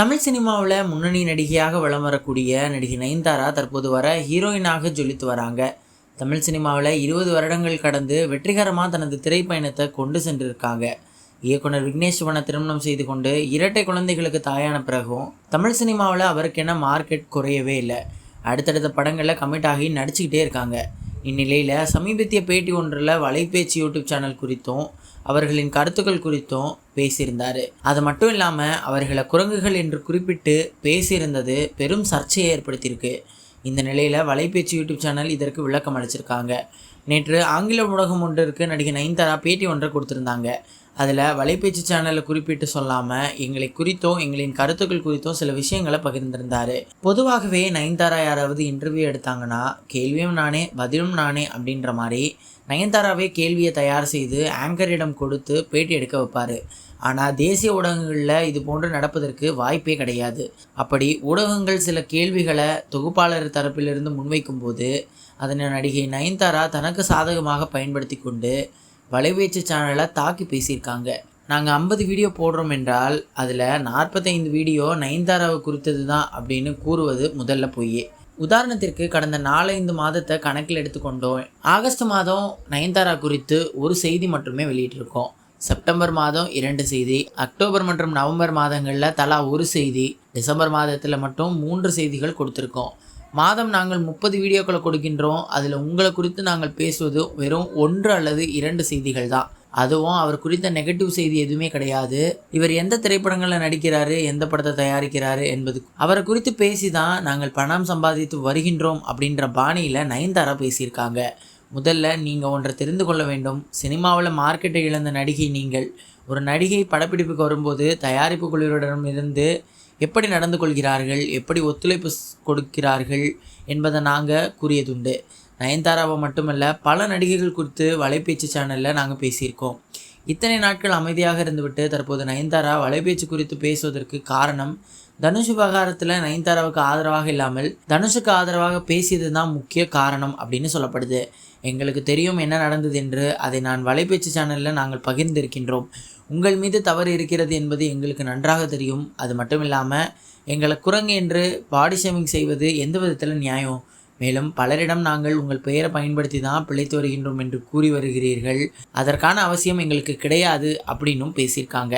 தமிழ் சினிமாவில் முன்னணி நடிகையாக வலம் வரக்கூடிய நடிகை நயன்தாரா தற்போது வர ஹீரோயினாக ஜொலித்து வராங்க. தமிழ் சினிமாவில் 20 வருடங்கள் கடந்து வெற்றிகரமாக தனது திரைப்பயணத்தை கொண்டு சென்றிருக்காங்க. இயக்குனர் விக்னேஷ் சிவனை திருமணம் செய்து கொண்டு 2 குழந்தைகளுக்கு தாயான பிறகும் தமிழ் சினிமாவில் அவருக்கென மார்க்கெட் குறையவே இல்லை. அடுத்தடுத்த படங்களில் கமிட் ஆகி நடிச்சுக்கிட்டே இருக்காங்க. இந்நிலையில் சமீபத்திய பேட்டி ஒன்றில் வலைபேச்சு யூடியூப் சேனல் குறித்தும் அவர்களின் கருத்துக்கள் குறித்தும் பேசியிருந்தார். அது மட்டும் இல்லாமல் அவர்களை குரங்குகள் என்று குறிப்பிட்டு பேசியிருந்தது பெரும் சர்ச்சையை ஏற்படுத்தியிருக்கு. இந்த நிலையில் வலைபேச்சு யூடியூப் சேனல் இதற்கு விளக்கம் அளிச்சிருக்காங்க. நேற்று ஆங்கில ஊடகம் ஒன்றிற்கு நடிகை நயன்தாரா பேட்டி ஒன்றை கொடுத்துருந்தாங்க. அதில் வலைபேச்சு சேனலை குறிப்பிட்டு சொல்லாமல் எங்களை குறித்தும் எங்களின் கருத்துக்கள் குறித்தும் சில விஷயங்களை பகிர்ந்திருந்தார். பொதுவாகவே நயன்தாரா யாராவது இன்டர்வியூ எடுத்தாங்கன்னா கேள்வியும் நானே பதிலும் நானே அப்படின்ற மாதிரி நயன்தாராவே கேள்வியை தயார் செய்து ஆங்கரிடம் கொடுத்து பேட்டி எடுக்க வைப்பார். ஆனால் தேசிய ஊடகங்களில் இது போன்று நடப்பதற்கு வாய்ப்பே கிடையாது. அப்படி ஊடகங்கள் சில கேள்விகளை தொகுப்பாளர் தரப்பிலிருந்து முன்வைக்கும் போது அதனை நடிகை நயன்தாரா தனக்கு சாதகமாக பயன்படுத்தி கொண்டு வலைபேச்சு சேனலை தாக்கி பேசியிருக்காங்க. நாங்கள் 50 வீடியோ போடுறோம் என்றால் அதில் 45 வீடியோ நயன்தாராவை குறித்தது தான் அப்படின்னு கூறுவது முதல்ல பொய்யே. உதாரணத்திற்கு கடந்த 4-5 மாதத்தை கணக்கில் எடுத்துக்கொண்டோம். ஆகஸ்ட் மாதம் நயன்தாரா குறித்து ஒரு செய்தி மட்டுமே வெளியிட்டிருக்கோம். செப்டம்பர் மாதம் 2 செய்தி, அக்டோபர் மற்றும் நவம்பர் மாதங்களில் தலா 1 செய்தி, டிசம்பர் மாதத்தில் மட்டும் 3 செய்திகள் கொடுத்துருக்கோம். மாதம் நாங்கள் 30 வீடியோக்களை கொடுக்கின்றோம். அதில் உங்களை குறித்து நாங்கள் பேசுவது வெறும் 1 அல்லது 2 செய்திகள் தான். அதுவும் அவர் குறித்த நெகட்டிவ் செய்தி எதுவுமே கிடையாது. இவர் எந்த திரைப்படங்களில் நடிக்கிறாரு, எந்த படத்தை தயாரிக்கிறாரு என்பது அவரை குறித்து பேசி தான் நாங்கள் பணம் சம்பாதித்து வருகின்றோம் அப்படின்ற பாணியில் நயன்தாரா பேசியிருக்காங்க. முதல்ல நீங்கள் ஒன்றை தெரிந்து கொள்ள வேண்டும். சினிமாவில் மார்க்கெட்டை இழந்த நடிகை நீங்கள். ஒரு நடிகை படப்பிடிப்புக்கு வரும்போது தயாரிப்பு குழுவிடமிருந்து எப்படி நடந்து கொள்கிறார்கள், எப்படி ஒத்துழைப்பு கொடுக்கிறார்கள் என்பதை நாங்கள் கூறியதுண்டு. நயன்தாராவை மட்டுமல்ல பல நடிகைகள் குறித்து வலைபேச்சு சேனலில் நாங்கள் பேசியிருக்கோம். இத்தனை நாட்கள் அமைதியாக இருந்துவிட்டு தற்போது நயன்தாரா வலைபேச்சு குறித்து பேசுவதற்கு காரணம் தனுஷ் விவகாரத்தில் நயன்தாராவுக்கு ஆதரவாக இல்லாமல் தனுஷுக்கு ஆதரவாக பேசியது தான் முக்கிய காரணம் அப்படின்னு சொல்லப்படுது. எங்களுக்கு தெரியும் என்ன நடந்தது என்று. அதை நான் வலைபேச்சு சேனலில் நாங்கள் பகிர்ந்திருக்கின்றோம். உங்கள் மீது தவறு இருக்கிறது என்பது எங்களுக்கு நன்றாக தெரியும். அது மட்டும் இல்லாமல் எங்களை குரங்கு என்று பாடி ஷேமிங் செய்வது எந்த விதத்தில் நியாயம்? மேலும் பலரிடம் நாங்கள் உங்கள் பெயரை பயன்படுத்தி தான் பிழைத்து வருகின்றோம் என்று கூறி வருகிறீர்கள். அதற்கான அவசியம் எங்களுக்கு கிடையாது அப்படின்னும் பேசியிருக்காங்க.